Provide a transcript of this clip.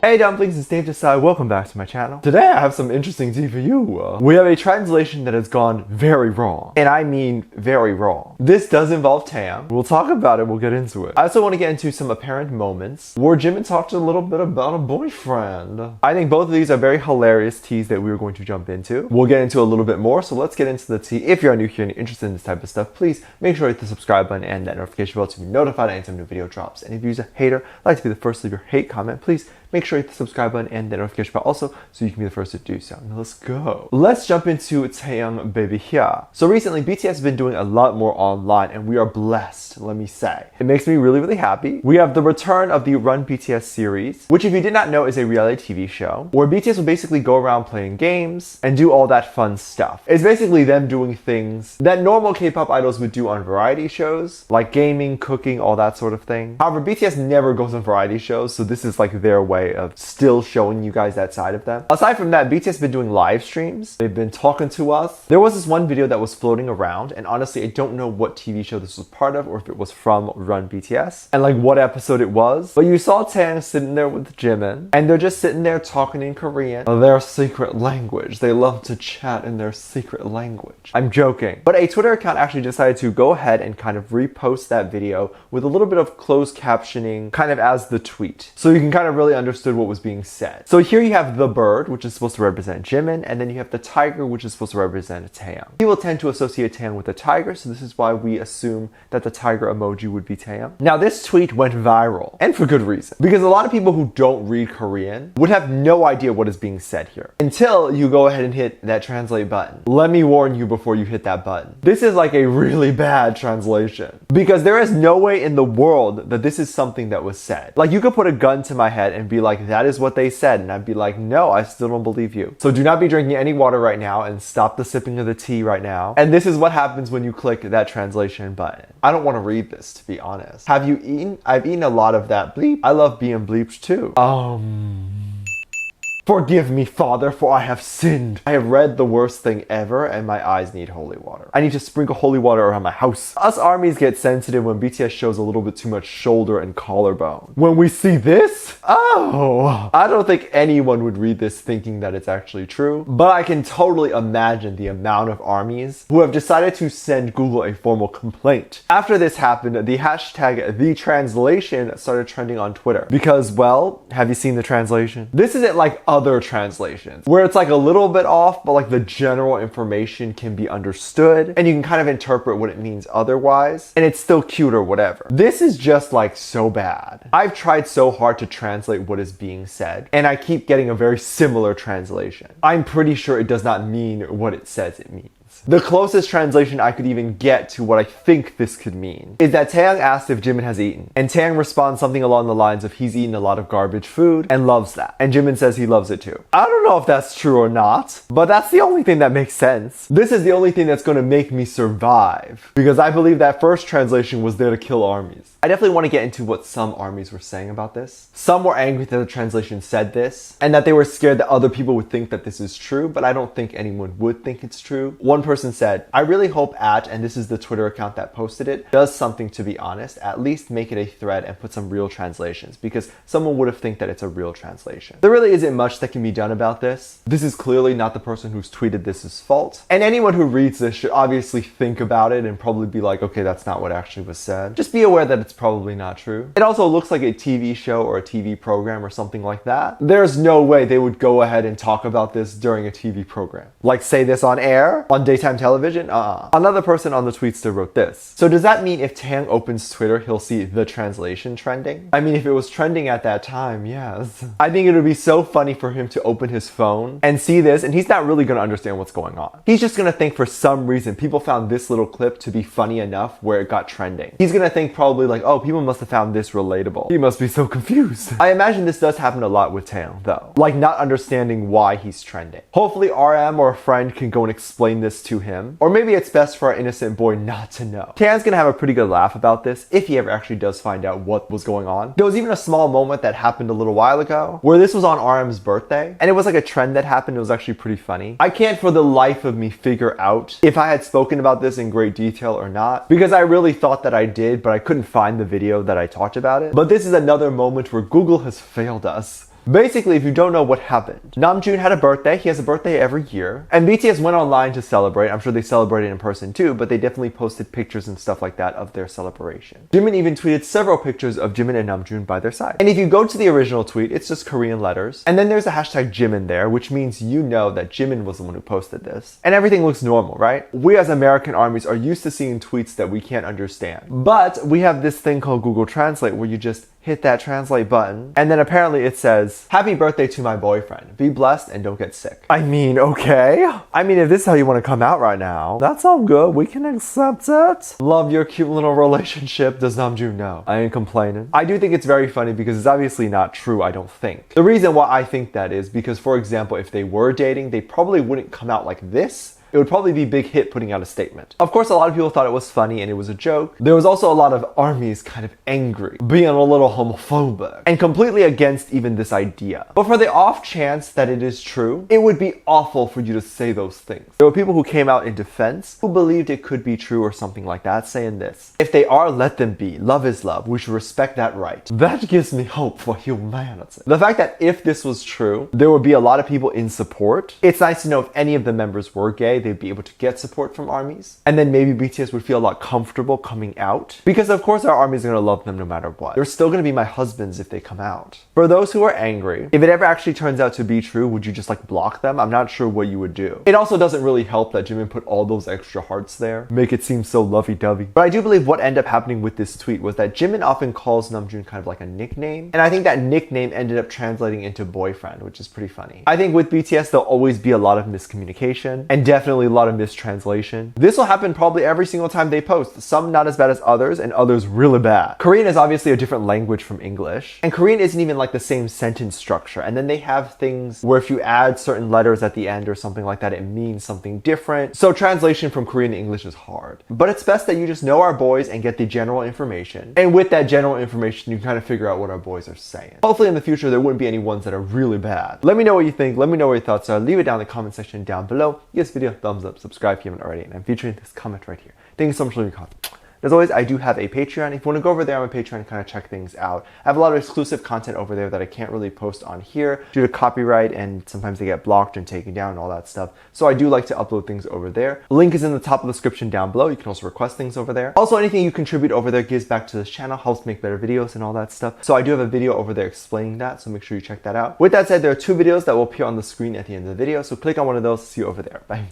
Hey dumplings, it's Dave Desai. Welcome back to my channel. Today I have some interesting tea for you. We have a translation that has gone very wrong. And I mean very wrong. This does involve Taehyung. We'll talk about it, we'll get into it. I also want to get into some apparent moments where Jimin talked a little bit about a boyfriend. I think both of these are very hilarious teas that we are going to jump into. We'll get into a little bit more, so let's get into the tea. If you're new here and you're interested in this type of stuff, please make sure to hit the subscribe button and that notification bell to be notified anytime a new video drops. And if you're a hater, like to be the first to leave your hate comment, please make sure to hit the subscribe button and the notification bell also so you can be the first to do so. Now let's go. Let's jump into Taehyung Baby Here. So recently BTS has been doing a lot more online and we are blessed, let me say. It makes me really happy. We have the return of the Run BTS series, which if you did not know is a reality TV show where BTS will basically go around playing games and do all that fun stuff. It's basically them doing things that normal K-pop idols would do on variety shows, like gaming, cooking, all that sort of thing. However, BTS never goes on variety shows, so this is like their way of still showing you guys that side of them. Aside from that, BTS has been doing live streams. They've been talking to us. There was this one video that was floating around, and honestly, I don't know what TV show this was part of or if it was from Run BTS and like what episode it was. But you saw Taehyung sitting there with Jimin, and they're just sitting there talking in Korean, their secret language. They love to chat in their secret language. I'm joking. But a Twitter account actually decided to go ahead and kind of repost that video with a little bit of closed captioning kind of as the tweet. So you can kind of really understood what was being said. So here you have the bird, which is supposed to represent Jimin, and then you have the tiger, which is supposed to represent Taehyung. People tend to associate Taehyung with the tiger, so this is why we assume that the tiger emoji would be Taehyung. Now this tweet went viral, and for good reason, because a lot of people who don't read Korean would have no idea what is being said here until you go ahead and hit that translate button. Let me warn you before you hit that button. This is like a really bad translation because there is no way in the world that this is something that was said. Like you could put a gun to my head and be like, that is what they said, and I'd be like, no, I still don't believe you. So do not be drinking any water right now and stop the sipping of the tea right now. And this is what happens when you click that translation button. I don't want to read this, to be honest. Have you eaten? I've eaten a lot of that bleep. I love being bleeped too. Forgive me, Father, for I have sinned. I have read the worst thing ever, and my eyes need holy water. I need to sprinkle holy water around my house. Us armies get sensitive when BTS shows a little bit too much shoulder and collarbone. When we see this, I don't think anyone would read this thinking that it's actually true, but I can totally imagine the amount of armies who have decided to send Google a formal complaint. After this happened, the hashtag #TheTranslation started trending on Twitter because, well, have you seen the translation? This isn't like other translations where it's like a little bit off, but like the general information can be understood and you can kind of interpret what it means otherwise, and it's still cute or whatever. This is just like so bad. I've tried so hard to translate what is being said, and I keep getting a very similar translation. I'm pretty sure it does not mean what it says it means. The closest translation I could even get to what I think this could mean is that Taehyung asked if Jimin has eaten, and Taehyung responds something along the lines of he's eaten a lot of garbage food and loves that, and Jimin says he loves it too. I don't know if that's true or not, but that's the only thing that makes sense. This is the only thing that's going to make me survive, because I believe that first translation was there to kill armies. I definitely want to get into what some armies were saying about this. Some were angry that the translation said this, and that they were scared that other people would think that this is true, but I don't think anyone would think it's true. One person said, I really hope and this is the Twitter account that posted it, does something to be honest, at least make it a thread and put some real translations, because someone would have think that it's a real translation. There really isn't much that can be done about this. This is clearly not the person who's tweeted this's fault, and anyone who reads this should obviously think about it and probably be like, okay, that's not what actually was said. Just be aware that it's probably not true. It also looks like a TV show or a TV program or something like that. There's no way they would go ahead and talk about this during a TV program. Like say this on air, on daytime television? Another person on the tweetster wrote this. So does that mean if Taehyung opens Twitter, he'll see the translation trending? I mean, if it was trending at that time, yes. I think it would be so funny for him to open his phone and see this, and he's not really going to understand what's going on. He's just going to think for some reason people found this little clip to be funny enough where it got trending. He's going to think probably like, oh, people must have found this relatable. He must be so confused. I imagine this does happen a lot with Taehyung though, like not understanding why he's trending. Hopefully RM or a friend can go and explain this to him, or maybe it's best for our innocent boy not to know. Taehyung's gonna have a pretty good laugh about this if he ever actually does find out what was going on. There was even a small moment that happened a little while ago where this was on RM's birthday, and it was like a trend that happened. It was actually pretty funny. I can't for the life of me figure out if I had spoken about this in great detail or not, because I really thought that I did, but I couldn't find the video that I talked about it. But this is another moment where Google has failed us. Basically, if you don't know what happened, Namjoon had a birthday. He has a birthday every year. And BTS went online to celebrate. I'm sure they celebrated in person too, but they definitely posted pictures and stuff like that of their celebration. Jimin even tweeted several pictures of Jimin and Namjoon by their side. And if you go to the original tweet, it's just Korean letters. And then there's a hashtag Jimin there, which means you know that Jimin was the one who posted this. And everything looks normal, right? We as American armies are used to seeing tweets that we can't understand. But we have this thing called Google Translate where you just hit that translate button, and then apparently it says, "Happy birthday to my boyfriend. Be blessed and don't get sick." I mean, okay. I mean, if this is how you want to come out right now, that's all good. We can accept it. Love your cute little relationship. Does Namjoon know? I ain't complaining. I do think it's very funny because it's obviously not true, I don't think. The reason why I think that is because, for example, if they were dating, they probably wouldn't come out like this. It would probably be big hit putting out a statement. Of course, a lot of people thought it was funny and it was a joke. There was also a lot of armies kind of angry, being a little homophobic, and completely against even this idea. But for the off chance that it is true, it would be awful for you to say those things. There were people who came out in defense, who believed it could be true or something like that, saying this: if they are, let them be. Love is love. We should respect that right. That gives me hope for humanity. The fact that if this was true, there would be a lot of people in support. It's nice to know if any of the members were gay, they'd be able to get support from armies. And then maybe BTS would feel a lot comfortable coming out. Because of course our armies are going to love them no matter what. They're still going to be my husbands if they come out. For those who are angry, if it ever actually turns out to be true, would you just like block them? I'm not sure what you would do. It also doesn't really help that Jimin put all those extra hearts there. Make it seem so lovey-dovey. But I do believe what ended up happening with this tweet was that Jimin often calls Namjoon kind of like a nickname. And I think that nickname ended up translating into boyfriend, which is pretty funny. I think with BTS, there'll always be a lot of miscommunication and definitely a lot of mistranslation. This will happen probably every single time they post. Some not as bad as others and others really bad. Korean is obviously a different language from English. And Korean isn't even like the same sentence structure. And then they have things where if you add certain letters at the end or something like that, it means something different. So translation from Korean to English is hard. But it's best that you just know our boys and get the general information. And with that general information, you kind of figure out what our boys are saying. Hopefully in the future, there wouldn't be any ones that are really bad. Let me know what you think. Let me know what your thoughts are. Leave it down in the comment section down below. Give this video a thumbs up, subscribe if you haven't already, and I'm featuring this comment right here. Thank you so much for leaving a comment. As always, I do have a Patreon. If you want to go over there on my Patreon and kind of check things out, I have a lot of exclusive content over there that I can't really post on here due to copyright, and sometimes they get blocked and taken down and all that stuff. So I do like to upload things over there. Link is in the top of the description down below. You can also request things over there. Also, anything you contribute over there gives back to this channel, helps make better videos and all that stuff. So I do have a video over there explaining that, so make sure you check that out. With that said, there are 2 videos that will appear on the screen at the end of the video, so click on one of those. See you over there. Bye.